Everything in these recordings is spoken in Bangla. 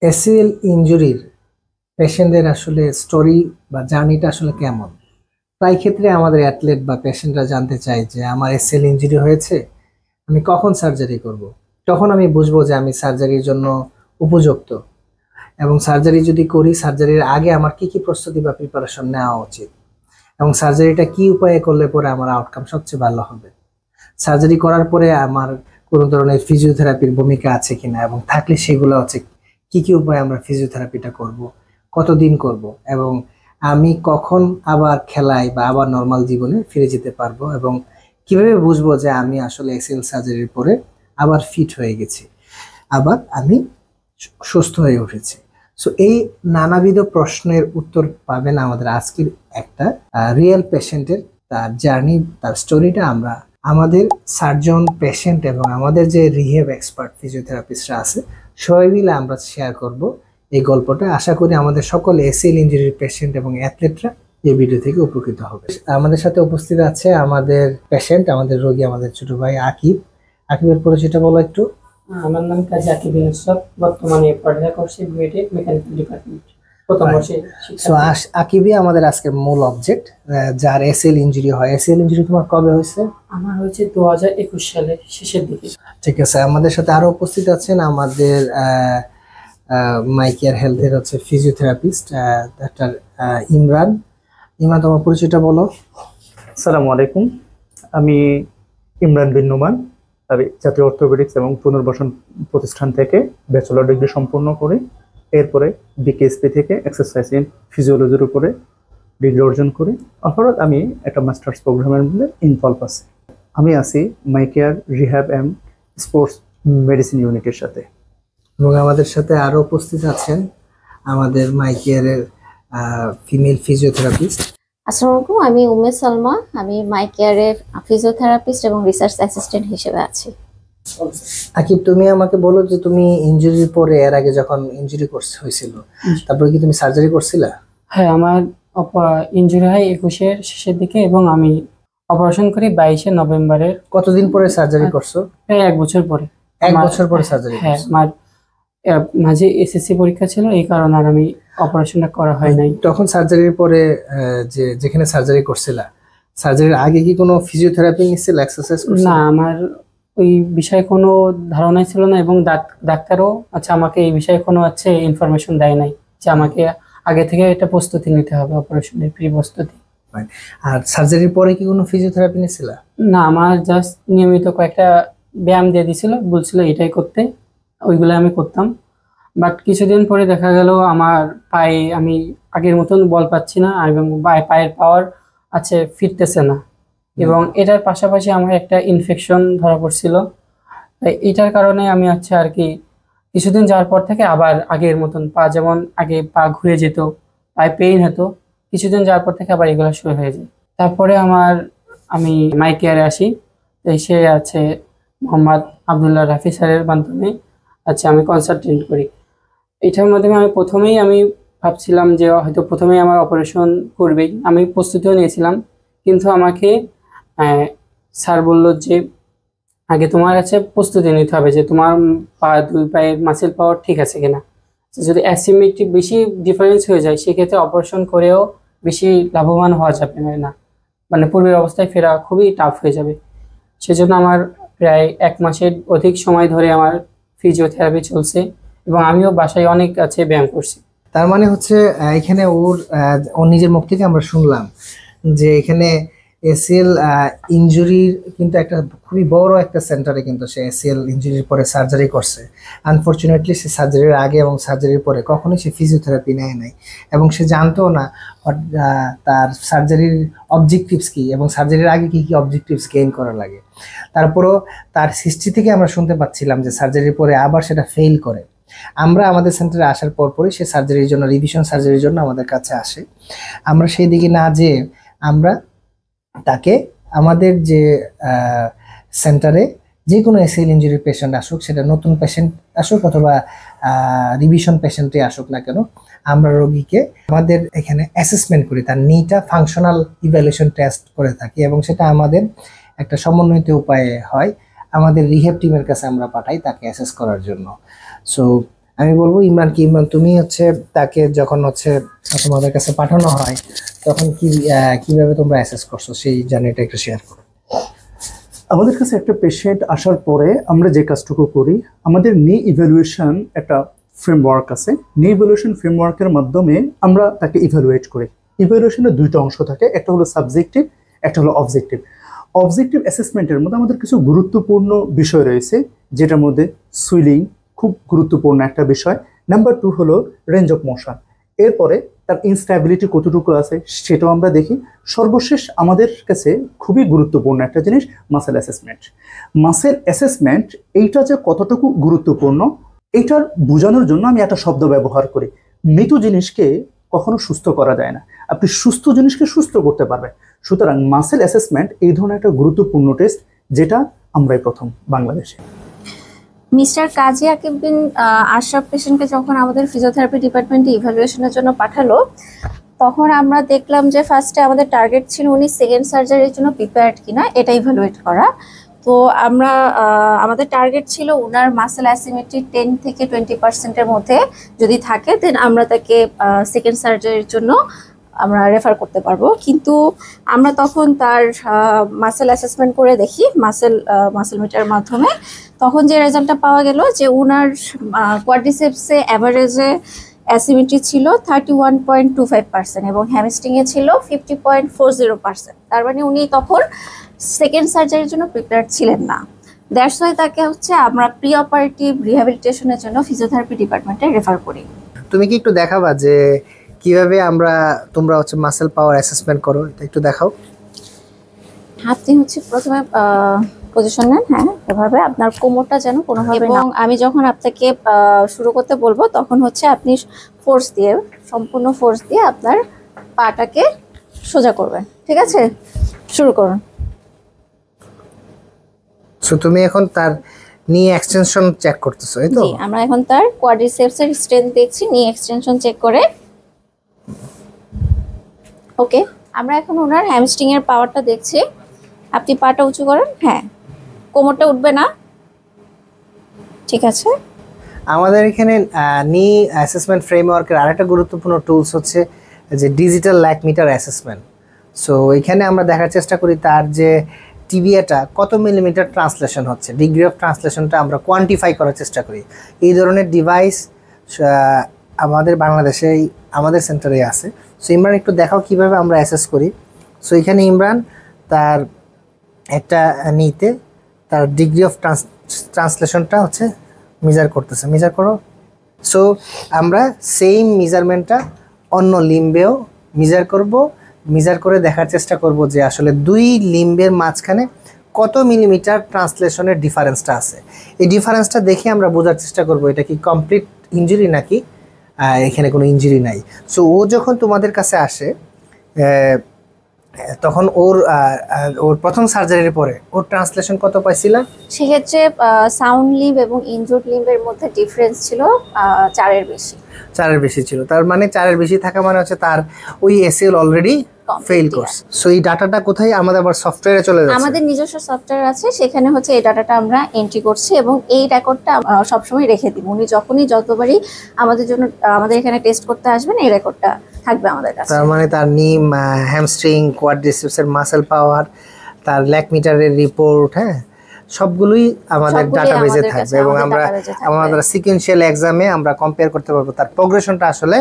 এসিএল ইনজুরির পেশেন্টদের আসলে স্টোরি বা জার্নিটা আসলে কেমন। প্রায় ক্ষেত্রে আমাদের অ্যাথলেট বা পেশেন্টরা জানতে চায় যে আমার এসিএল ইনজুরি হয়েছে, আমি কখন সার্জারি করব, তখন আমি বুঝবো যে আমি সার্জারির জন্য উপযুক্ত, এবং সার্জারি যদি করি সার্জারির আগে আমার কি কি প্রস্তুতি বা প্রিপারেশন নেওয়া উচিত, এবং সার্জারিটা কি উপায়ে করলে পরে আমার আউটকাম সবচেয়ে ভালো হবে। সার্জারি করার পরে আমার কোনো ধরনের ফিজিওথেরাপির ভূমিকা আছে কিনা, এবং থাকলে সেগুলো হচ্ছে কি কি উপায়ে আমরা ফিজিওথেরাপিটা করব, কতদিন করব, এবং আমি কখন আবার খেলায় বা আবার নর্মাল জীবনে ফিরে যেতে পারবো, এবং কিভাবে বুঝবো যে আমি আসলে এসিএল সার্জারির পরে আবার ফিট হয়ে গেছি, আবার আমি সুস্থ হয়ে উঠেছি। সো এই নানাবিধ প্রশ্নের উত্তর পাবেন আমাদের আজকের একটা রিয়েল পেশেন্টের তার জার্নি, তার স্টোরিটা আমরা আমাদের সার্জন, পেশেন্ট এবং আমাদের যে রিহেব এক্সপার্ট ফিজিওথেরাপিস্টরা আছে সবাই মিলে আমরা শেয়ার করব এই গল্পটা। আশা করি আমাদের সকল এসিএল ইনজুরির পেশেন্ট এবং অ্যাথলেটরা এই ভিডিও থেকে উপকৃত হবে। আমাদের সাথে উপস্থিত আছে আমাদের পেশেন্ট, আমাদের রোগী, আমাদের ছোট ভাই আকিব। আকিবের পরিচয়টা বলো একটু। আমার নাম কাজী আকিব ইউসুফ, বর্তমানে পড়ালেখা করছি বিএড মেকানিক্যাল ডিপার্টমেন্ট প্রথম বর্ষে। সো আকিবই আমাদের আজকের মূল অবজেক্ট, যার এসিএল ইনজুরি হয়। এসিএল ইনজুরি তোমার কবে হয়েছে? আমার হয়েছে 2021 সালের শেষের দিকে। ঠিক আছে, আমাদের সাথে আরো উপস্থিত আছেন আমাদের মাই কেয়ার হেলথের হচ্ছে ফিজিওথেরাপিস্ট ডাক্তার ইমরান। ইমরান, তোমার পরিচয়টা বলো। আসসালামু আলাইকুম, আমি ইমরান বিন নোমান। আমি জাতীয় অর্থোপেডিক্স এবং পুনর্বাসন প্রতিষ্ঠান থেকে ব্যাচেলর ডিগ্রি সম্পন্ন করি। এরপরে বিকেএসপি থেকে এক্সারসাইজ ইন ফিজিওলজির উপরে ডিগ্রি অর্জন করি। অপরাধ আমি একটা মাস্টার্স প্রোগ্রামের মধ্যে ইনভলভ আছি। আমি আছি My Care rehab and sports medicine ইউনিটের সাথে। এবং আমাদের সাথে আরো উপস্থিত আছেন আমাদের মাই কেয়ারের ফিমেল ফিজিওথেরাপিস্ট। আসসালামু আলাইকুম, আমি উম্মে সালমা। আমি মাই কেয়ারের ফিজিওথেরাপিস্ট এবং রিসার্চ অ্যাসিস্ট্যান্ট হিসেবে আছি। আকিব, তুমি আমাকে বলো যে তুমি ইনজুরির পরে, এর আগে যখন ইনজুরি হয়েছিল তারপরে কি তুমি সার্জারি করছিলা? হ্যাঁ, আমার ইনজুরি হয় 21-এর শেষের দিকে এবং আমি অপারেশন করি 22শে নভেম্বরের। কতদিন পরে সার্জারি করছো? প্রায় 1 বছর পরে। 1 বছর পরে সার্জারি? হ্যাঁ, আমার মাঝে এসএসসি পরীক্ষা ছিল, এই কারণে আর আমি অপারেশনটা করা হয় নাই। তখন সার্জারির পরে যেখানে সার্জারি করছিলা, সার্জারির আগে কি কোনো ফিজিওথেরাপি নিছিল, এক্সারসাইজ করছিলা? না, আমার ওই বিষয়ে কোনো ধারণাই ছিল না, এবং ডাক্তারও আমাকে এই বিষয়ে কোনো ইনফরমেশন দেয় নাই যে আমাকে আগে থেকে এটা প্রস্তুতি নিতে হবে, অপারেশনের প্রি প্রস্তুতি। আর সার্জারির পরে কি কোনো ফিজিওথেরাপি নিছিলা? না, আমার জাস্ট নিয়মিত কয়েকটা ব্যায়াম দিয়ে দিছিল, বলছিল এটাই করতে, ওইগুলো আমি করতাম। বাট কিছুদিন পরে দেখা গেল আমার পায়ে আমি আগের মতন বল পাচ্ছি না, এবং পায়ের পাওয়ার ফিরতেছে না, এবং এটার পাশাপাশি আমার একটা ইনফেকশন ধরা পড়ছিল। এটার কারণে আমি আর কি কিছুদিন যাওয়ার পর থেকে আবার আগের মতন পা, যেমন আগে পা ঘুরে যেত, পায়ে পেইন হতো, কিছুদিন যাওয়ার পর থেকে আবার এগুলো শুরু হয়ে যায়। তারপরে আমি মাই কেয়ারে আসি, সে মোহাম্মদ আবদুল্লাহ রাফি স্যারের মাধ্যমে আমি কনসালটেন্ট করি। এটার মাধ্যমে আমি ভাবছিলাম যে হয়তো প্রথমেই আমার অপারেশন করবেই, আমি প্রস্তুতিও নিয়েছিলাম, কিন্তু আমাকে স্যার বলল যে আগে তোমার প্রস্তুতি নিতে হবে যে তোমার দুই পায়ের মাসেল পাওয়ার ঠিক আছে কিনা। যদি অ্যাসিমেট্রিক বেশি ডিফারেন্স হয়ে যায় সেক্ষেত্রে অপারেশন করেও বেশি লাভবান হওয়া যাবে না, মানে পূর্বের অবস্থায় ফেরা খুবই টাফ হয়ে যাবে। সেজন্য আমার প্রায় 1 মাসের অধিক সময় ধরে আমার ফিজিওথেরাপি চলছে, এবং আমিও বাসায় অনেক ব্যায়াম করছি। তার মানে হচ্ছে এখানে ওর নিজের মুখ থেকে আমরা শুনলাম যে এখানে এসিএল ইনজুরির কিন্তু একটা খুবই বড় একটা সেন্টারে কিন্তু সে এসিএল ইনজুরির পরে সার্জারি করছে। আনফরচুনেটলি সে সার্জারির আগে এবং সার্জারির পরে কখনোই সে ফিজিওথেরাপি নেয় নাই, এবং সে জানতো না তার সার্জারির অবজেক্টিভস কি এবং সার্জারির আগে কি কি অবজেক্টিভস গেইন করা লাগে। তারপরও তার হিস্ট্রি থেকে আমরা শুনতে পাচ্ছিলাম যে সার্জারির পরে আবার সেটা ফেল করে। আমরা আমাদের সেন্টারে আসার পরপরই সে সার্জারির জন্য, রিভিশন সার্জারির জন্য আমাদের কাছে আসে। আমরা সেই দিকে না যেয়ে আমরা তাকে আমাদের যে সেন্টারে যে কোনো এসিএল ইনজুরি পেশেন্ট আসুক, সেটা নতুন পেশেন্ট আসুক অথবা রিভিশন পেশেন্টই আসুক না কেন, আমরা রোগীকে আমাদের এখানে অ্যাসেসমেন্ট করি, তার নিটা ফাংশনাল ইভ্যালুয়েশন টেস্ট করে থাকি, এবং সেটা আমাদের একটা সমন্বিত উপায়ে হয়। আমাদের রিহেব টিমের কাছে আমরা পাঠাই তাকে অ্যাসেস করার জন্য। সো আমি বলবো ইমরান, কি ইমরান তুমি হচ্ছে তাকে যখন হচ্ছে তোমাদের কাছে পাঠানো হয় তখন কিভাবে তোমরা অ্যাসেস করছো সেই জার্নিটা একটু শেয়ার করো। আমাদের কাছে একটা পেশেন্ট আসার পরে আমরা যে কাজটুকু করি, আমাদের নি ইভ্যালুয়েশন একটা ফ্রেমওয়ার্ক আছে। নি ইভ্যালুয়েশন ফ্রেমওয়ার্কের মাধ্যমে আমরা তাকে ইভ্যালুয়েট করি। ইভ্যালুয়েশনের দুইটা অংশ থাকে, একটা হলো সাবজেক্টিভ, একটা হলো অবজেক্টিভ। অবজেক্টিভ অ্যাসেসমেন্টের মধ্যে আমাদের কিছু গুরুত্বপূর্ণ বিষয় রয়েছে, যেটার মধ্যে সুইলিং খুব গুরুত্বপূর্ণ একটা বিষয়। নাম্বার 2 হলো রেঞ্জ অফ মোশন, এরপরে তার ইনস্ট্যাবিলিটি কতটুকু আছে সেটাও আমরা দেখি। সর্বশেষ আমাদের কাছে খুবই গুরুত্বপূর্ণ একটা জিনিস মাসেল অ্যাসেসমেন্ট। মাসেল অ্যাসেসমেন্ট এইটা যে কতটুকু গুরুত্বপূর্ণ এইটার বোঝানোর জন্য আমি একটা শব্দ ব্যবহার করি, মৃত জিনিসকে কখনো সুস্থ করা যায় না, আপনি সুস্থ জিনিসকে সুস্থ করতে পারবেন। সুতরাং মাসেল অ্যাসেসমেন্ট এই ধরনের একটা গুরুত্বপূর্ণ টেস্ট, যেটা আমরাই প্রথম বাংলাদেশে। মিস্টার কাজী আকিব বিন আশরাফ পেশেন্টকে যখন আমাদের ফিজিওথেরাপি ডিপার্টমেন্টে ইভ্যালুয়েশনের জন্য পাঠালো, তখন আমরা দেখলাম যে ফার্স্টে আমাদের টার্গেট ছিল উনি সেকেন্ড সার্জারির জন্য প্রিপেয়ার্ড কিনা এটা ইভ্যালুয়েট করা। তো আমরা আমাদের টার্গেট ছিল ওনার মাসেল অ্যাসিমেট্রি 10 থেকে 20%-এর মধ্যে যদি থাকে, দেন আমরা তাকে সেকেন্ড সার্জারির জন্য আমরা রেফার করতে পারবো। কিন্তু আমরা তখন তার মাসেল অ্যাসেসমেন্ট করে দেখি মাসেল মিটারের মাধ্যমে, তখন যে রেজাল্টটা পাওয়া গেল যে ওনার কোয়াড্রিসেপসে অ্যাভারেজে অ্যাসিমেট্রি ছিল 31.25% এবং হ্যামস্ট্রিংয়ে ছিল 50.40%। তার মানে উনি তখন সেকেন্ড সার্জারির জন্য প্রিপেয়ার ছিলেন না। দ্যাটস ওয়াই তাকে হচ্ছে আমরা প্রি অপারেটিভ রিহ্যাবিলিটেশনের জন্য ফিজিওথেরাপি ডিপার্টমেন্টে রেফার করি। তুমি কি একটু দেখাবা যে কিভাবে তোমরা হচ্ছে মাসেল পাওয়ার অ্যাসেসমেন্ট করো, এটা একটু দেখাও। আপনি হচ্ছে প্রথমে পজিশন নেন, হ্যাঁ এভাবে আপনার কোমরটা যেন কোনোভাবে, এবং আমি যখন আপনাকে শুরু করতে বলবো তখন হচ্ছে আপনি সম্পূর্ণ ফোর্স দিয়ে আপনার পাটাকে সোজা করবেন। ঠিক আছে, শুরু করুন। সো তুমি এখন তার নি এক্সটেনশন চেক করতেছো, এই তো? জি, আমরা এখন তার কোয়াড্রিসেপসের স্ট্রেংথ দেখছি, নি এক্সটেনশন চেক করে। ওকে, আমরা এখন ওনার হ্যামস্ট্রিং এর পাওয়ারটা দেখছি। আপনি পাটা উঁচু করেন, হ্যাঁ কোমরটা উঠবে না, ঠিক আছে। আমাদের এখানে নি অ্যাসেসমেন্ট ফ্রেমওয়ার্কের আরেকটা গুরুত্বপূর্ণ টুলস হচ্ছে যে digital lag meter assessment. So এখানে আমরা দেখার চেষ্টা করি তার যে টিবিয়াটা কত মিলিমিটার ট্রান্সলেশন হচ্ছে, ডিগ্রি অফ ট্রান্সলেশনটা আমরা কোয়ান্টিফাই করার চেষ্টা করি। এই ধরনের ডিভাইস আমাদের বাংলাদেশে আমাদের সেন্টারে আছে। সো ইমরান একটু দেখাও কিভাবে আমরা অ্যাসেস করি। সো এখানে ইমরান তার একটা নিতে তার ডিগ্রি অফ ট্রান্সলেশনটা হচ্ছে মেজার করতেছে, মেজার করো। সো আমরা সেম মেজারমেন্টটা অন্য লিম্বেও মেজার করব, মেজার করে দেখার চেষ্টা করব যে আসলে দুই লিম্বের মাঝখানে কত মিলিমিটার ট্রান্সলেশনের ডিফারেন্সটা আছে। এই ডিফারেন্সটা দেখে আমরা বোঝার চেষ্টা করব এটা কি কমপ্লিট ইনজুরি নাকি এখানে কোনো ইনজুরি নাই। সো ও যখন তোমাদের কাছে আসে তখন ওর প্রথম সার্জারির পরে ওর ট্রান্সলেশন কত পাইছিল? সেক্ষেত্রে সাউন্ড লিম্ব এবং ইনজুর্ড লিম্বের মধ্যে ডিফারেন্স ছিল 4-এর বেশি। 4-এর বেশি ছিল, তার মানে 4-এর বেশি থাকা মানে হচ্ছে তার ওই এসএল অলরেডি ফেল করছে। সো এই ডাটাটা কোথায়? আমাদের আবার সফটওয়্যারে চলে যাচ্ছে। আমাদের নিজস্ব সফটওয়্যার আছে, সেখানে হচ্ছে এই ডাটাটা আমরা এন্ট্রি করছি এবং এই রেকর্ডটা সবসময় রেখে দিই। উনি যতবারই আমাদের এখানে টেস্ট করতে আসবেন এই রেকর্ডটা থাকবে আমাদের কাছে। তার মানে তার নি হ্যামস্ট্রিং, কোয়াড্রিসেপসের মাসেল পাওয়ার, তার ল্যাক মিটারের রিপোর্ট, হ্যাঁ সবগুলোই আমাদের ডাটাবেজে থাকবে এবং আমাদের সিকোয়েন্সিয়াল এক্সামে আমরা কম্পেয়ার করতে পারবো তার প্রোগ্রেশনটা আসলে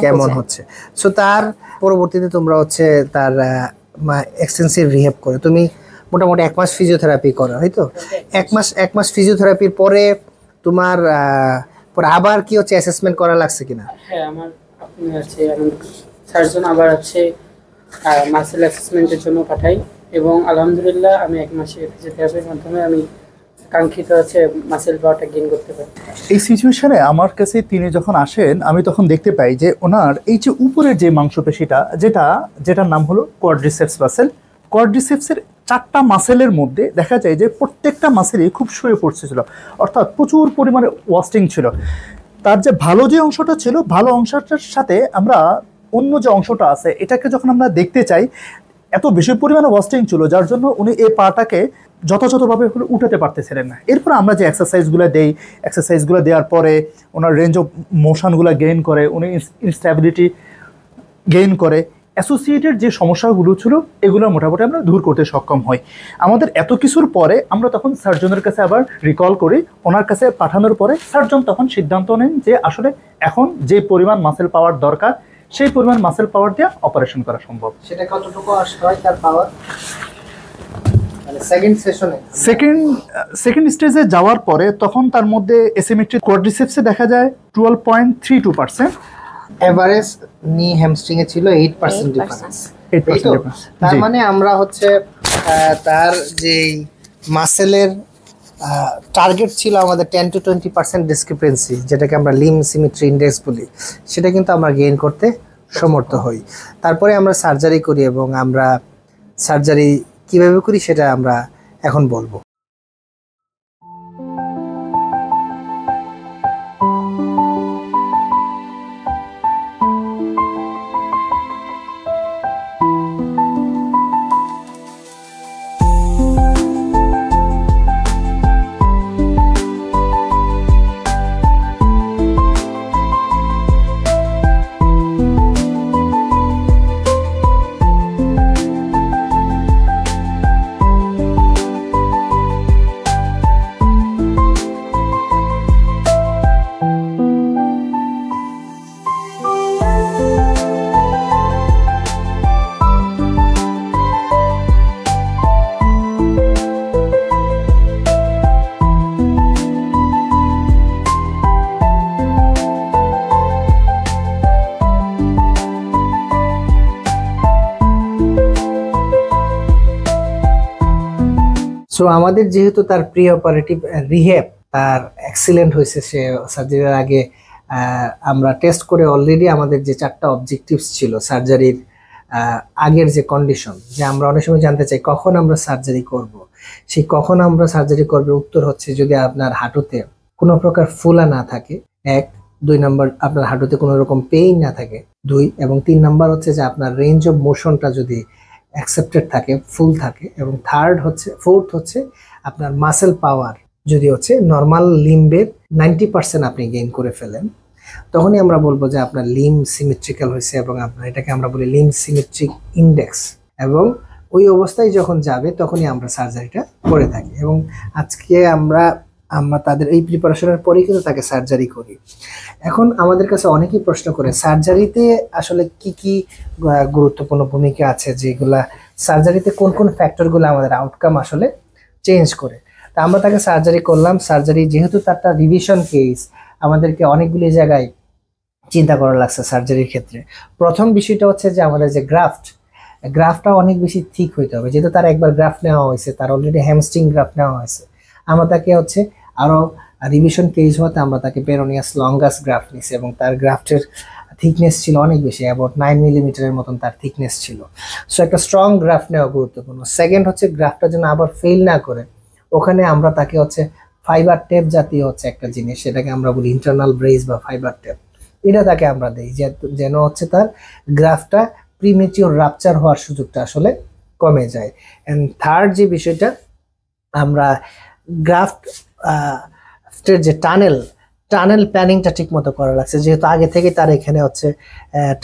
কেমন হচ্ছে। সো তার পরবর্তীতে তোমরা হচ্ছে তার এক্সটেন্সিভ রিহ্যাব করে তুমি মোটামুটি 1 মাস ফিজিওথেরাপি করো, হয়তো 1 মাস ফিজিওথেরাপির পরে তোমার পরে আবার কি হচ্ছে অ্যাসেসমেন্ট করা লাগছে কিনা? হ্যাঁ, আমার সার্জন আবার আছে মাসেল অ্যাসেসমেন্টের জন্য পাঠাই এবং আলহামদুলিল্লাহ আমি 1 মাসে ফিজিওথেরাপির মাধ্যমে আমি কাঙ্ক্ষিত আছে মাসেল পাওয়ারটা গেইন করতে পারি। এই সিচুয়েশনে আমার কাছে তিনি যখন আসেন আমি তখন দেখতে পাই যে ওনার এই যে উপরের যে মাংসপেশিটা যেটার নাম হলো কোয়াড্রিসেপস মাসেল, কোয়াড্রিসেপসের 4টা মাসেলের মধ্যে দেখা যায় যে প্রত্যেকটা মাসেলই খুব শুয়ে পড়ছিল, অর্থাৎ প্রচুর পরিমাণে ওয়াস্টিং ছিল। তার যে ভালো যে অংশটা ছিল, ভালো অংশটার সাথে আমরা অন্য যে অংশটা আছে এটাকে যখন আমরা দেখতে চাই এত বেশি পরিমাণে ওয়াস্টিং ছিল, যার জন্য উনি এই পাটাকে যথাযথভাবে উঠাতে পারতেছিলেন না। এরপর আমরা যে এক্সারসাইজগুলো দেওয়ার পরে ওনার রেঞ্জ অফ মোশনগুলো গেইন করে, উনি ইনস্ট্যাবিলিটি গেইন করে, অ্যাসোসিয়েটেড যে সমস্যাগুলো ছিল এগুলো মোটামুটি আমরা দূর করতে সক্ষম হই। আমাদের এত কিছুর পরে আমরা তখন সার্জনের কাছে আবার রিকল করি। ওনার কাছে পাঠানোর পরে সার্জন তখন সিদ্ধান্ত নেন যে আসলে এখন যে পরিমাণ মাসেল পাওয়ার দরকার সেই পরিমাণ মাসেল পাওয়ার দিয়ে অপারেশন করা সম্ভব। সেটা কতটুকু হয় তার পাওয়ার? মানে সেকেন্ড স্টেজে যাওয়ার পরে তখন তার মধ্যে এসিমেট্রিক কোয়াড্রিসেপসে দেখা যায় 12.32%, এভারেজ নি হ্যামস্ট্রিং এ ছিল 8% ডিফারেন্স। তার মানে আমরা হচ্ছে তার যে মাসেলের টার্গেট ছিল আমাদের 10 to 20% ডিসক্রিপেন্সি, যেটাকে আমরা লিম সিমেট্রি ইন্ডেক্স বলি, সেটা কিন্তু আমরা গেইন করতে সমর্থ হই। তারপরে আমরা সার্জারি করি এবং আমরা সার্জারি কিভাবে করি সেটা আমরা এখন বলবো। সো আমাদের যেহেতু তার প্রি অপারেটিভ রিহ্যাব তার এক্সিলেন্ট হয়েছে, সে সার্জারির আগে আমরা টেস্ট করে অলরেডি আমাদের যে 4টা অবজেক্টিভস ছিল সার্জারির আগের যে কন্ডিশন, যে আমরা অনেক সময় জানতে চাই কখন আমরা সার্জারি করব, সেই কখন আমরা সার্জারি করবে উত্তর হচ্ছে যদি আপনার হাঁটুতে কোনো প্রকার ফুলা না থাকে, 1, 2 নম্বর আপনার হাঁটুতে কোনো রকম পেইন না থাকে, 2 এবং 3 নম্বর হচ্ছে যে আপনার রেঞ্জ অফ মোশনটা যদি অ্যাকসেপ্টেড থাকে, ফুল থাকে, এবং ফোর্থ হচ্ছে আপনার মাসেল পাওয়ার যদি হচ্ছে নর্মাল লিম্বের 90% আপনি গেইন করে ফেলেন, তখনই আমরা বলবো যে আপনার লিম সিমেট্রিক্যাল হয়েছে এবং আপনার এটাকে আমরা বলি লিম সিমেট্রিক ইন্ডেক্স। এবং ওই অবস্থায় যখন যাবে তখনই আমরা সার্জারিটা করে থাকি। এবং আজকে আমরা তাদের এই প্রিপারেশনের পরেই কিন্তু তাকে সার্জারি করি। এখন আমাদের কাছে অনেকেই প্রশ্ন করে সার্জারিতে আসলে কি কি গুরুত্বপূর্ণ ভূমিকা আছে, যেগুলা সার্জারিতে কোন কোন ফ্যাক্টরগুলো আমাদের আউটকাম আসলে চেঞ্জ করে। তা আমরা তাকে সার্জারি করলাম। সার্জারি যেহেতু তারটা রিভিশন কেস, আমাদেরকে অনেকগুলি জায়গায় চিন্তা করা লাগছে সার্জারির ক্ষেত্রে। প্রথম বিষয়টা হচ্ছে যে আমাদের যে গ্রাফটটা অনেক বেশি ঠিক হইতে হবে, যেহেতু তার একবার গ্রাফট নেওয়া হয়েছে, তার অলরেডি হ্যামস্ট্রিং গ্রাফট নেওয়া হয়েছে। আমরা তাকে হচ্ছে আরও রিভিশন কেস হতে আমরা তাকে পেরোনিয়াস লঙ্গাস গ্রাফট নিয়েছি এবং তার গ্রাফটের থিকনেস ছিল অনেক বেশি, অ্যাবাউট 9 মিলিমিটারের মতন তার থিকনেস ছিল। সো একটা স্ট্রং গ্রাফট নেওয়া গুরুত্বপূর্ণ। সেকেন্ড হচ্ছে গ্রাফটটা যেন আবার ফেল না করে, ওখানে আমরা তাকে হচ্ছে ফাইবার টেপ জাতীয় হচ্ছে একটা জিনিস, সেটাকে আমরা বলি ইন্টারনাল ব্রেস বা ফাইবার টেপ, এটা তাকে আমরা দিই যেন হচ্ছে তার গ্রাফটটা প্রিমেচিওর রাপচার হওয়ার সুযোগটা আসলে কমে যায়। অ্যান্ড থার্ড যে বিষয়টা, আমরা গ্রাফটের যে টানেল প্ল্যানিংটা ঠিক মতো করা লাগছে, যেহেতু আগে থেকে তার এখানে হচ্ছে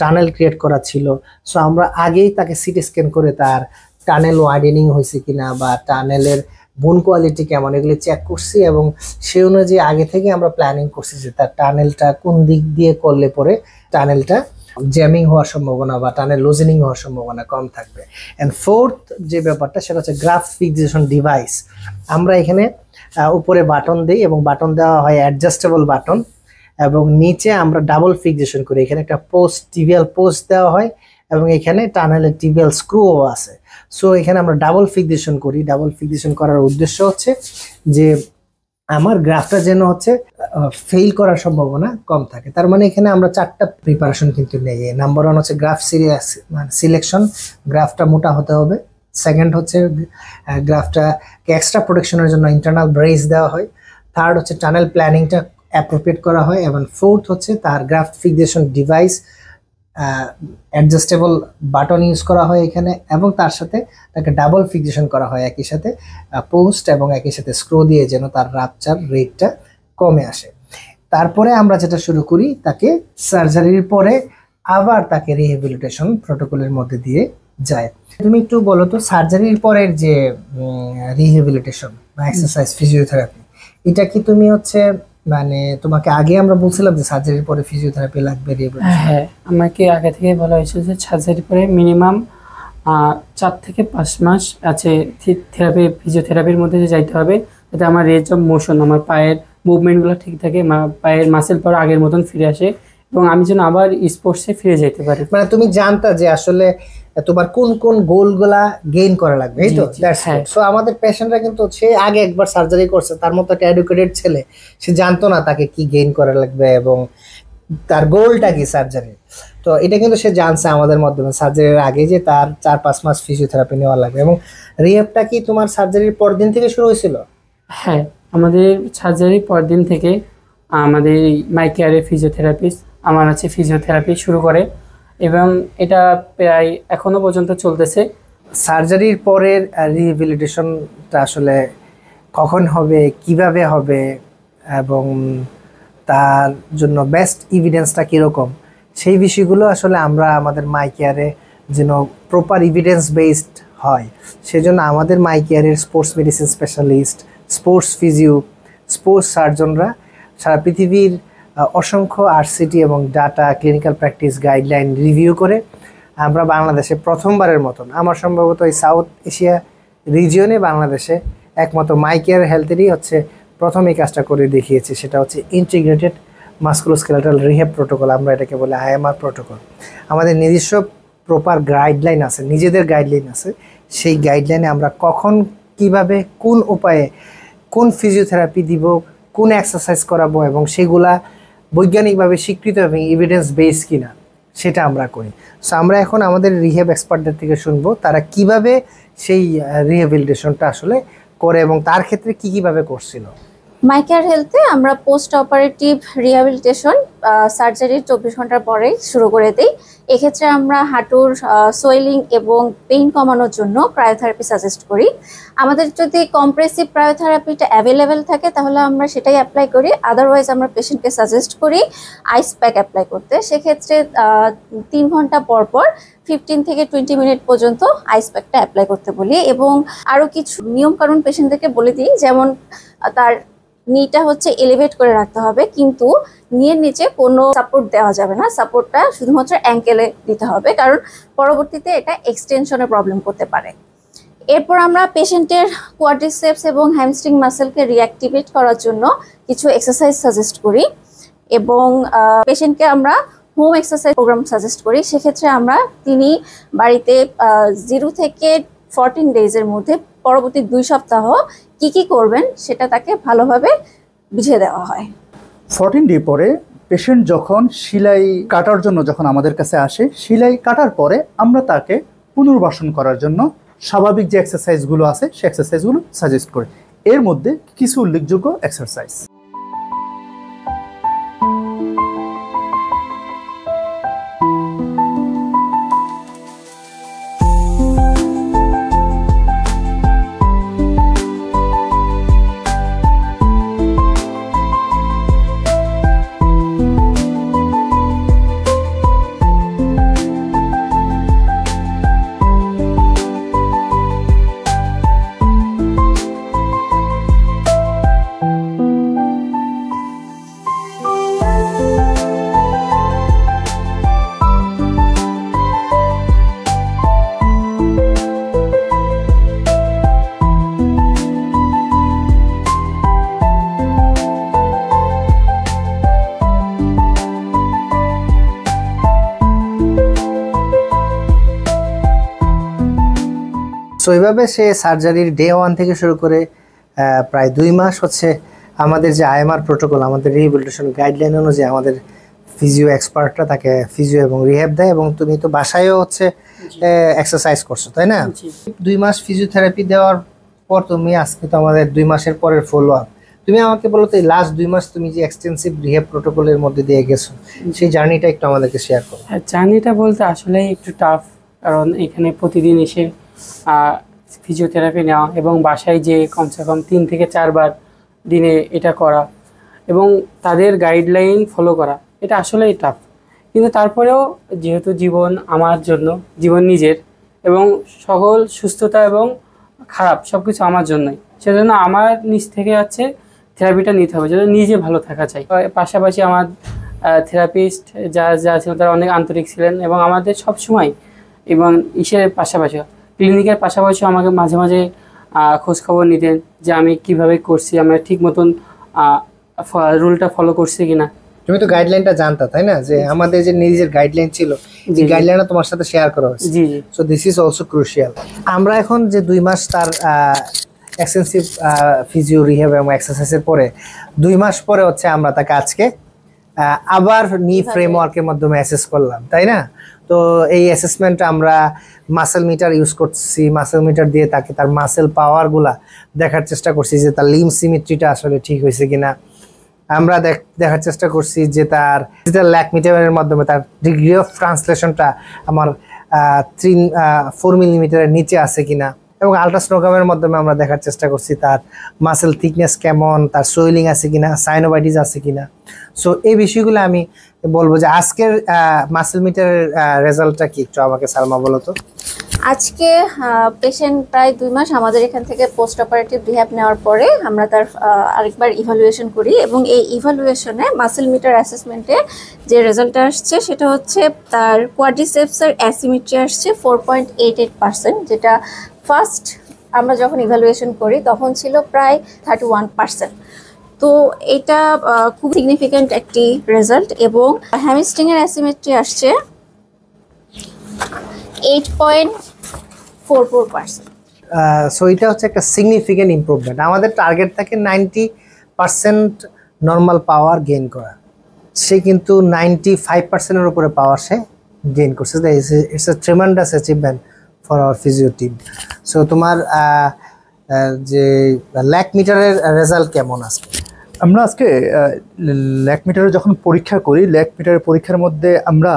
টানেল ক্রিয়েট করা ছিল। সো আমরা আগেই তাকে সিটি স্ক্যান করে তার টানেল ওয়াইডেনিং হয়েছে কিনা বা টানেলের বোন কোয়ালিটি কেমন এগুলি চেক করছি, এবং সে অনুযায়ী আগে থেকে আমরা প্ল্যানিং করছি যে তার টানেলটা কোন দিক দিয়ে করলে পরে টানেলটা জ্যামিং হওয়ার সম্ভাবনা বা টানেল লুজেনিং হওয়ার সম্ভাবনা কম থাকবে। অ্যান্ড ফোর্থ যে ব্যাপারটা সেটা হচ্ছে গ্রাফ ফিক্সেশন ডিভাইস। আমরা এখানে উপরে বাটন দিই এবং বাটন দেওয়া হয় অ্যাডজাস্টেবল বাটন, এবং নিচে আমরা ডাবল ফিক্সেশন করি। এখানে একটা টিবিয়াল পোস্ট দেওয়া হয় এবং এখানে টানেলের টিবিয়াল স্ক্রুও আছে। সো এখানে আমরা ডাবল ফিক্সেশন করি। ডাবল ফিক্সেশন করার উদ্দেশ্য হচ্ছে যে আমার গ্রাফটা যেন হচ্ছে ফেল করার সম্ভাবনা কম থাকে। তার মানে এখানে আমরা 4টা প্রিপারেশন কিন্তু নেই। নাম্বার 1 হচ্ছে গ্রাফ সিলেকশন, গ্রাফটা মোটা হতে হবে। সেকেন্ড হচ্ছে গ্রাফটাকে এক্সট্রা প্রোটেকশনের জন্য ইন্টারনাল ব্রেস দেওয়া হয়। থার্ড হচ্ছে টানেল প্ল্যানিংটা অ্যাপ্রোপ্রিয়েট করা হয়, এবং ফোর্থ হচ্ছে তার graft fixation device adjustable button use করা হয় এখানে, এবং তার সাথে তাকে ডাবল ফিক্সেশন করা হয় একই সাথে পোস্ট এবং একই সাথে স্ক্রু দিয়ে, যেন তার রাপচার রেটটা কমে আসে। তারপরে আমরা যেটা শুরু করি, তাকে সার্জারির পরে আবার তাকে রিহ্যাবিলিটেশন প্রোটোকলের মধ্যে দিয়ে যায়। তুমি একটু বলো তো, সার্জারির পরের যে রিহ্যাবিলিটেশন বা এক্সারসাইজ ফিজিওথেরাপি, এটা কি তুমি হচ্ছে মানে তোমাকে আগে আমরা বলছিলাম যে সার্জারির পরে ফিজিওথেরাপি লাগবে? হ্যাঁ, আমাকে আগে থেকে বলা হয়েছে যে সার্জারির পরে মিনিমাম 4 থেকে 5 মাস আছে ফিজিওথেরাপির মধ্যে যাইতে হবে, যাতে আমার রেঞ্জ অফ মোশন, আমার পায়ের মুভমেন্টগুলো ঠিক থাকে, পায়ের মাসেল পাওয়ার আগের মতন ফিরে আসে, এবং আমি যেন আবার স্পোর্টসে ফিরে যেতে পারি। মানে তুমি জানতা যে আসলে তোমার কোন কোন গোলগুলা গেইন করা লাগবে, এই তো? সো আমাদের পেশেন্টরা কিন্তু সে আগে একবার সার্জারি করছে, তার মতো একটা এডুকেটেড ছেলে, সে জানতো না তাকে কি গেইন করা লাগবে এবং তার গোলটা কি সার্জারি। তো এটা কিন্তু সে জানছে আমাদের মাধ্যমে সার্জারির আগে যে তার 4-5 মাস ফিজিওথেরাপি নেওয়া লাগবে। এবং রিহ্যাবটা কি তোমার সার্জারির পর দিন থেকে শুরু হয়েছিল? হ্যাঁ, আমাদের সার্জারির পর দিন থেকে আমাদের মাই কেয়ারের ফিজিওথেরাপিস্ট আমার আছে ফিজিওথেরাপি শুরু করে, এবং এটা প্রায় এখনো পর্যন্ত চলতেছে। সার্জারির পরের রিহ্যাবিলিটেশনটা আসলে কখন হবে, কিভাবে হবে, এবং তার জন্য বেস্ট এভিডেন্সটা কীরকম, সেই বিষয়গুলো আসলে আমরা আমাদের মাই কেয়ারে যেন প্রপার এভিডেন্স বেসড হয়, সেজন্য আমাদের মাই কেয়ারের sports medicine specialist, sports physio, sports সার্জনরা সারা পৃথিবীর অসংখ্য আরসিটি এবং data, clinical practice guideline review করে আমরা বাংলাদেশে প্রথমবারের মতন, আমার সম্ভবত এই সাউথ এশিয়া রিজিয়নে বাংলাদেশে একমাত্র মাই কেয়ার হেলথেরই হচ্ছে প্রথম এই কাজটা করে দেখিয়েছি। সেটা হচ্ছে ইন্টিগ্রেটেড মাসকুলোস্কেলেটাল রিহ্যাব প্রোটোকল, আমরা এটাকে বলে আইএমআর প্রোটোকল। আমাদের নিজস্ব প্রপার গাইডলাইন আছে, নিজেদের গাইডলাইন আছে। সেই গাইডলাইনে আমরা কখন, কিভাবে, কোন উপায়ে, কোন ফিজিওথেরাপি দিব, কোন এক্সারসাইজ করাবো, এবং সেগুলা বৈজ্ঞানিকভাবে স্বীকৃত এবং এভিডেন্স বেস কিনা, সেটা আমরা করি। সো আমরা এখন আমাদের রিহ্যাব এক্সপার্টদের থেকে শুনবো তারা কিভাবে সেই রিহ্যাবিলিটেশনটা আসলে করে এবং তার ক্ষেত্রে কিভাবে করছিল। মাই কেয়ার হেলথে আমরা পোস্ট অপারেটিভ রিহ্যাবিলিটেশন সার্জারির 24 ঘন্টার পরেই শুরু করে দিই। এক্ষেত্রে আমরা হাঁটুর সোয়েলিং এবং পেইন কমানোর জন্য ক্রায়োথেরাপি সাজেস্ট করি। আমাদের যদি কম্প্রেসিভ ক্রায়োথেরাপিটা অ্যাভেলেবেল থাকে তাহলে আমরা সেটাই অ্যাপ্লাই করি, আদারওয়াইজ আমরা পেশেন্টকে সাজেস্ট করি আইস প্যাক অ্যাপ্লাই করতে। সেক্ষেত্রে 3 ঘন্টা পর পর 15 থেকে 20 মিনিট পর্যন্ত আইস প্যাকটা অ্যাপ্লাই করতে বলি। এবং আরও কিছু নিয়মকানুন পেশেন্টদেরকে বলে দিই, যেমন তার নিটা হচ্ছে এলিভেট করে রাখতে হবে, কিন্তু নিয়ের নিচে কোনো সাপোর্ট দেওয়া যাবে না, সাপোর্টটা শুধুমাত্র অ্যাঙ্কেলে দিতে হবে, কারণ পরবর্তীতে এটা এক্সটেনশনে প্রবলেম করতে পারে। এরপর আমরা পেশেন্টের কোয়াড্রিসেপস এবং হ্যামস্ট্রিং মাসেলকে রিঅ্যাক্টিভেট করার জন্য কিছু এক্সারসাইজ সাজেস্ট করি, এবং পেশেন্টকে আমরা হোম এক্সারসাইজ প্রোগ্রাম সাজেস্ট করি। সেক্ষেত্রে আমরা তিনি বাড়িতে 0 থেকে 14 ডেজের মধ্যে পরবর্তী 2 সপ্তাহ কি কি করবেন সেটা তাকে ভালোভাবে বুঝিয়ে দেওয়া হয়। 14 ডে পরে পেশেন্ট যখন সেলাই কাটার জন্য যখন আমাদের কাছে আসে, সেলাই কাটার পরে আমরা তাকে পুনর্বাসন করার জন্য স্বাভাবিক যে এক্সারসাইজগুলো আছে সেই এক্সারসাইজগুলো সাজেস্ট করি। এর মধ্যে কিছু উল্লেখযোগ্য এক্সারসাইজ। সো এইভাবে সে সার্জারির ডে 1 থেকে শুরু করে প্রায় 2 মাস হচ্ছে আমাদের যে আইএমআর প্রোটোকল, আমাদের রিহ্যাবিলিটেশন গাইডলাইন অনুযায়ী আমাদের ফিজিও এক্সপার্টরা তাকে ফিজিও এবং রিহ্যাব দেয়, এবং তুমি তো বাসায়ও হচ্ছে এক্সারসাইজ করছো, তাই না? 2 মাস ফিজিওথেরাপি দেওয়ার পর তুমি আজকে তো আমাদের 2 মাসের পরের ফলো আপ, তুমি আমাকে বলো তো, এই লাস্ট 2 মাস তুমি যে এক্সটেন্সিভ রিহ্যাব প্রোটোকলের মধ্যে দিয়ে গেছো, সেই জার্নিটা একটু আমাদেরকে শেয়ার করো। হ্যাঁ, জার্নিটা বলতে আসলে একটু টাফ, কারণ এখানে প্রতিদিন এসে ফিজিওথেরাপি নেওয়া এবং বাসায় যে কমসে কম 3 থেকে 4 বার দিনে এটা করা এবং তাদের গাইডলাইন ফলো করা, এটা আসলেই টাফ। কিন্তু তারপরেও যেহেতু জীবন আমার জন্য, জীবন নিজের, এবং সকল সুস্থতা এবং খারাপ সব কিছু আমার জন্যই, সেজন্য আমার নিজ থেকে হচ্ছে থেরাপিটা নিতে হবে, যেন নিজে ভালো থাকা চাই। পাশাপাশি আমার থেরাপিস্ট যা ছিল তারা অনেক আন্তরিক ছিলেন এবং আমাদের সব সময় এবং পাশাপাশি ক্লিনিকের পাশাপাশি আমাকে মাঝে মাঝে খোঁজখবর নিতেন যে আমি কিভাবে করছি, আমরা ঠিক মতন রুলটা ফলো করছি কিনা। তুমি তো গাইডলাইনটা জানতা, তাই না, যে আমাদের যে নিজের গাইডলাইন ছিল, যে গাইডলাইনটা তোমার সাথে শেয়ার করা হয়েছে। জি জি। So this is also crucial. আমরা এখন যে 2 মাস তার এক্সটেন্সিভ ফিজিও রিহ্যাব এবং এক্সারসাইজের পরে 2 মাস পরে হচ্ছে আমরা তাকে আজকে আবার নি ফ্রেমওয়ার্কের মাধ্যমে অ্যাসেস করলাম, তাই না? তো এই অ্যাসেসমেন্টটা আমরা মাসেল মিটার ইউজ করছি। মাসেল মিটার দিয়ে তাকে তার মাসেল পাওয়ারগুলা দেখার চেষ্টা করছি যে তার লিম সিমেট্রিটা আসলে ঠিক হয়েছে কিনা। আমরা দেখার চেষ্টা করছি যে তার ডিজিটাল ল্যাক মিটারের মাধ্যমে তার ডিগ্রি অফ ট্রান্সলেশনটা আমার 4 মিলিমিটারের নিচে আছে কিনা, এবং আলট্রাসোনোগ্রামের মাধ্যমে আমরা দেখার চেষ্টা করছি তার মাসেল থিকনেস কেমন, তার সোয়েলিং আছে কিনা, সাইনোভাইটিস আছে কিনা। সো এই বিষয়গুলো আমি বলবো যে আজকের মাসেল মিটারের রেজাল্টটা কি, একটু আমাকে সালমা বলো তো। আজকে পেশেন্ট প্রায় 2 মাস আমাদের এখান থেকে পোস্ট অপারেটিভ রিহ্যাব নেওয়ার পরে আমরা তার আরেকবার ইভালুয়েশন করি, এবং এই ইভালুয়েশনে মাসেল মিটার অ্যাসেসমেন্টে যে রেজাল্টটা আসছে সেটা হচ্ছে তার কোয়াড্রিসেপসের অ্যাসিমেট্রি আসছে 4.88%, যেটা ফার্স্ট আমরা যখন ইভালুয়েশন করি তখন ছিল প্রায় 31%। তো এটা খুব সিগনিফিক্যান্ট একটি রেজাল্ট। এবং হ্যামস্ট্রিংয়ের অ্যাসিমেট্রি আসছে 8.44%। সো এটা হচ্ছে একটা সিগনিফিক্যান্ট ইমপ্রুভমেন্ট। আমাদের টার্গেট থাকে 90% নর্মাল পাওয়ার গেইন করা, সে কিন্তু 95%-এর উপরে পাওয়ার সে গেইন করছে। It's a tremendous achievement for our physio team. So তোমার যে ল্যাক মিটারের রেজাল্ট কেমন আজকে? আমরা আজকে ল্যাক মিটারে যখন পরীক্ষা করি, ল্যাক মিটারের পরীক্ষার মধ্যে আমরা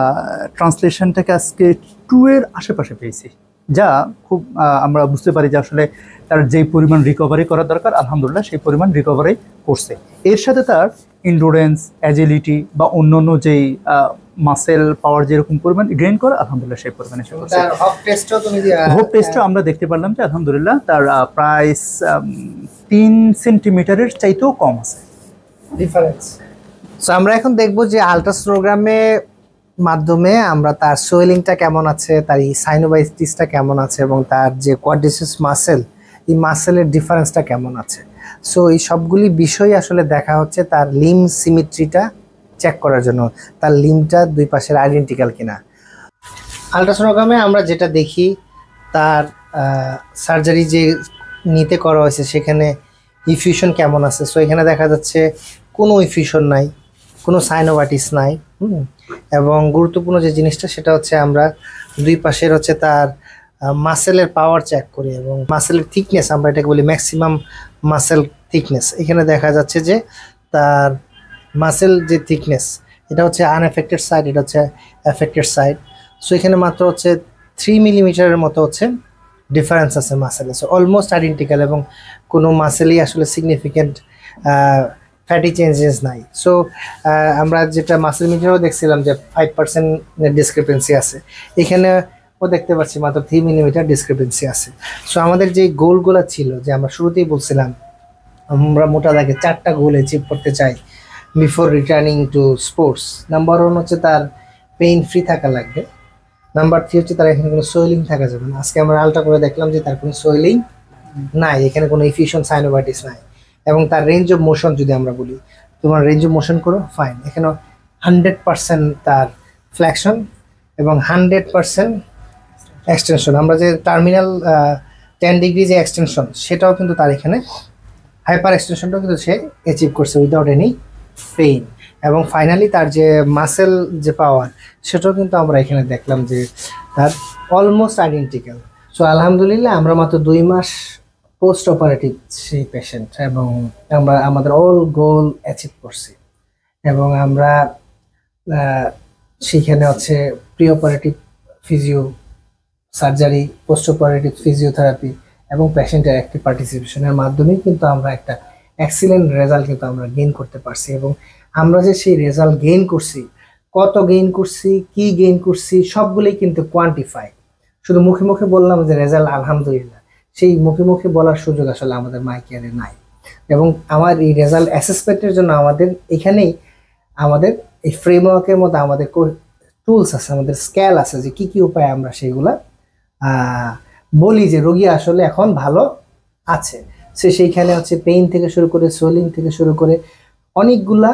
ট্রান্সলেশনটাকে আজকে 2 এর আশেপাশে পেয়েছি, যা খুব আমরা বুঝতে পারি যে আসলে তার যেই পরিমাণ রিকভারি করা দরকার আলহামদুলিল্লাহ সেই পরিমাণ রিকভারি করছে। এর সাথে তার ইন্ডুরেন্স, অ্যাজিলিটি বা অন্যান্য যেই মাসেল পাওয়ার যেরকম পরিমাণ গেইন করে আলহামদুলিল্লাহ সেই পরিমাণে হোপ টেস্টও আমরা দেখতে পারলাম যে আলহামদুলিল্লাহ তার প্রায় 3 সেন্টিমিটারের চাইতেও কম আছে ডিফারেন্স। সো আমরা এখন দেখব যে আলট্রাসোনোগ্রামে মাধ্যমে আমরা তার সোয়েলিংটা কেমন আছে, তার এই সাইনোভাইটিসটা কেমন আছে, এবং তার যে কোয়াড্রিসেপস মাসেল, এই মাসেলের ডিফারেন্সটা কেমন আছে। সো এই সবগুলি বিষয় আসলে দেখা হচ্ছে তার লিম সিমেট্রিটা চেক করার জন্য, তার লিমটা 2 পাশের আইডেন্টিক্যাল কিনা। আলট্রাসোনোগ্রামে আমরা যেটা দেখি তার সার্জারি যে নিতে করা হয়েছে সেখানে ইফিউশন কেমন আছে। সো এখানে দেখা যাচ্ছে কোনো ইফিউশন নাই, কোনো সাইনোভাইটিস নাই। এবং গুরুত্বপূর্ণ যে জিনিসটা সেটা হচ্ছে আমরা 2 পাশের হচ্ছে তার মাসেলের পাওয়ার চেক করি এবং মাসেলের থিকনেস, আমরা এটাকে বলি ম্যাক্সিমাম মাসেল থিকনেস। এখানে দেখা যাচ্ছে যে তার মাসেল যে থিকনেস এটা হচ্ছে আনএফেক্টেড সাইড, এটা হচ্ছে এফেক্টেড সাইড। সো এখানে মাত্র হচ্ছে 3 মিলিমিটারের মতো হচ্ছে ডিফারেন্স আছে মাসেলে। সো অলমোস্ট আইডেন্টিক্যাল, এবং কোনো মাসেলই আসলে সিগনিফিক্যান্ট ফ্যাটি চেঞ্জেস নাই। সো আমরা যেটা মাসেল মিটারও দেখছিলাম যে 5% ডিসক্রিপেন্সি আছে, এখানেও দেখতে পাচ্ছি মাত্র 3 মিলিমিটার ডিসক্রিপেন্সি আছে। সো আমাদের যে গোলগুলো ছিল, যে আমরা শুরুতেই বলছিলাম আমরা মোটা দাগে 4টা গোল অ্যাচিভ করতে চাই before returning to sports. Number 1 হচ্ছে তার পেইন ফ্রি থাকা লাগবে। নাম্বার 3 হচ্ছে তার এখানে কোনো সোয়েলিং থাকা যাবে না। আজকে আমরা আলট্রা করে দেখলাম যে তার কোনো সোয়েলিং নাই, এখানে কোনো ইফিউশন সাইনোভাইটিস নাই। এবং তার রেঞ্জ অফ মোশন যদি আমরা বলি, তোমার রেঞ্জ অফ মোশন করো, ফাইন, এখানে 100% তার ফ্লেকশন এবং 100% এক্সটেনশন। আমরা যে টার্মিনাল 10 ডিগ্রি যে এক্সটেনশন সেটাও কিন্তু তার এখানে, হাইপার এক্সটেনশনটাও কিন্তু সে অ্যাচিভ করছে উইদাউট এনি পেইন। এবং ফাইনালি তার যে মাসেল যে পাওয়ার সেটাও কিন্তু আমরা এখানে দেখলাম যে তার অলমোস্ট আইডেন্টিক্যাল। সো আলহামদুলিল্লাহ আমরা মাত্র 2 মাস পোস্ট অপারেটিভ সেই পেশেন্ট, এবং আমরা আমাদের অল গোল অ্যাচিভ করছি। এবং আমরা সেখানে হচ্ছে pre operative physio surgery, post operative physiotherapy এবং পেশেন্টের অ্যাক্টিভ পার্টিসিপেশনের মাধ্যমে কিন্তু আমরা একটা এক্সিলেন্ট রেজাল্ট কিন্তু আমরা গেইন করতে পারছি। এবং আমরা যে সেই রেজাল্ট গেইন করছি, কত গেইন করছি, কি গেইন করছি, সবগুলোই কিন্তু কোয়ান্টিফাই। শুধু মুখে মুখে বললাম যে রেজাল্ট আলহামদুলিল্লাহ, সেই মুখে মুখে বলার সুযোগ আসলে আমাদের মাইকেয়ারে নাই। এবং আমার এই রেজাল্ট অ্যাসেসমেন্টের জন্য আমাদের এখানেই আমাদের এই ফ্রেমওয়ার্কের মধ্যে আমাদের টুলস আছে, আমাদের স্কেল আছে, যে কি কি উপায়ে আমরা সেইগুলা বলি যে রোগী আসলে এখন ভালো আছে। সেইখানে হচ্ছে পেইন থেকে শুরু করে, সোলিং থেকে শুরু করে অনেকগুলা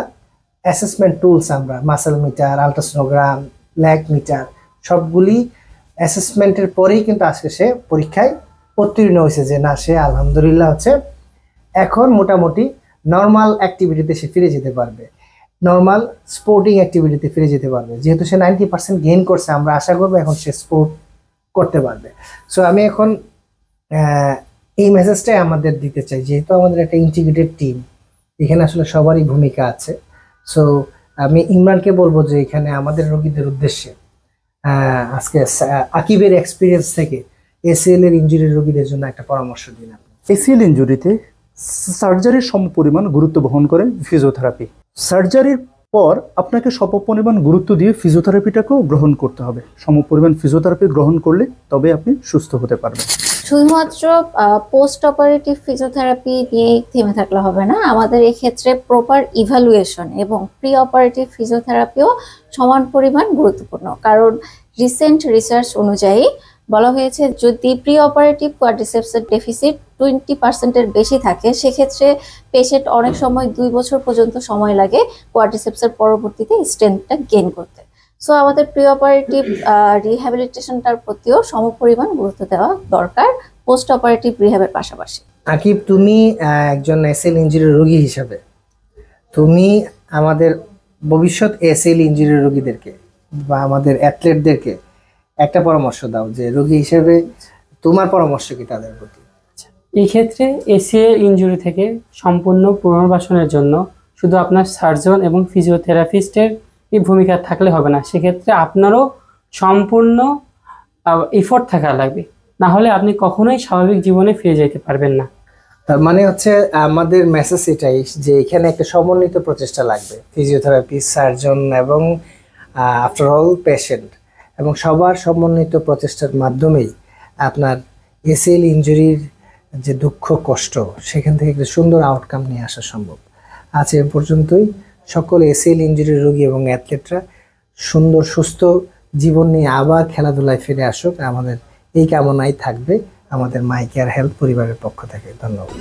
অ্যাসেসমেন্ট টুলস, আমরা muscle meter, ultrasonogram, lag meter, সবগুলি অ্যাসেসমেন্টের পরেই কিন্তু আজকে সে পরীক্ষায় উত্তীর্ণ হয়েছে, যে না, সে আলহামদুলিল্লাহ হচ্ছে এখন মোটামুটি নর্মাল অ্যাক্টিভিটিতে সে ফিরে যেতে পারবে, নর্মাল স্পোর্টিং অ্যাক্টিভিটিতে ফিরে যেতে পারবে। যেহেতু সে 90% গেইন করছে, আমরা আশা করবো এখন সে স্পোর্ট করতে পারবে। সো আমি এখন এই মেসেজটাই আমাদের দিতে চাই, যেহেতু আমাদের একটা ইন্টিগ্রেটেড টিম, এখানে আসলে সবারই ভূমিকা আছে। সো আমি ইমরানকে বলবো যে এখানে আমাদের রোগীদের উদ্দেশ্যে আজকে আকিবের এক্সপিরিয়েন্স থেকে এসিএল এর ইনজুরি রোগীদের জন্য একটা পরামর্শ দিন আপনি। এসিএল ইনজুরিতে সার্জারির সমপরিমাণ গুরুত্ব বহন করে ফিজিওথেরাপি। সার্জারির পর আপনাকে সমপরিমাণ গুরুত্ব দিয়ে ফিজিওথেরাপিটাকেও গ্রহণ করতে হবে। সমপরিমাণ ফিজিওথেরাপি গ্রহণ করলে তবে আপনি সুস্থ হতে পারবেন। শুধুমাত্র পোস্ট অপারেটিভ ফিজিওথেরাপি নিয়েই থেমে থাকলে হবে না, আমাদের এক্ষেত্রে প্রপার ইভ্যালুয়েশন এবং প্রি অপারেটিভ ফিজিওথেরাপিও সমান পরিমাণ গুরুত্বপূর্ণ। কারণ রিসেন্ট রিসার্চ অনুযায়ী বলা হয়েছে, যদি প্রি অপারেটিভ কোয়াড্রিসেপসের ডেফিসিট 20%-এর বেশি থাকে, সেক্ষেত্রে পেশেন্ট অনেক সময় 2 বছর পর্যন্ত সময় লাগে কোয়াড্রিসেপসের পরবর্তীতে স্ট্রেংথটা গেইন করতে। সো আমাদের প্রি অপারেটিভ রিহ্যাবিলিটেশনটার প্রতিও সমপরিমাণ গুরুত্ব দেওয়া দরকার পোস্ট অপারেটিভ রিহ্যাবের পাশাপাশি। আকিব, তুমি একজন এসএল ইনজুরি রোগী হিসাবে তুমি আমাদের ভবিষ্যৎ এসএল ইনজুরি রোগীদেরকে বা আমাদের অ্যাথলেটদেরকে একটা পরামর্শ দাও, যে রোগী হিসেবে তোমার পরামর্শ কি তাদের প্রতি? এই ক্ষেত্রে এসিএল ইনজুরি থেকে সম্পূর্ণ পুনর্বাসনের জন্য শুধু আপনার সার্জন এবং ফিজিওথেরাপিস্টের এই ভূমিকা থাকলে হবে না, সেক্ষেত্রে আপনারও সম্পূর্ণ এফোর্ট থাকা লাগবে, না হলে আপনি কখনোই স্বাভাবিক জীবনে ফিরে যেতে পারবেন না। তার মানে হচ্ছে আমাদের মেসেজ এটাই যে এখানে একটা সমন্বিত প্রচেষ্টা লাগবে, ফিজিওথেরাপি, সার্জন এবং আফটার অল পেশেন্ট, এবং সবার সমন্বিত প্রচেষ্টার মাধ্যমেই আপনার এসিএল ইনজুরির যে দুঃখ কষ্ট, সেখান থেকে একটা সুন্দর আউটকাম নিয়ে আসা সম্ভব। আজ এ পর্যন্তই। সকল এসিএল ইনজুরি রোগী এবং অ্যাথলেটরা সুন্দর সুস্থ জীবন নিয়ে আবার খেলাধুলায় ফিরে আসুক, আমাদের এই কামনাই থাকবে আমাদের মাই কেয়ার হেলথ পরিবারের পক্ষ থেকে। ধন্যবাদ।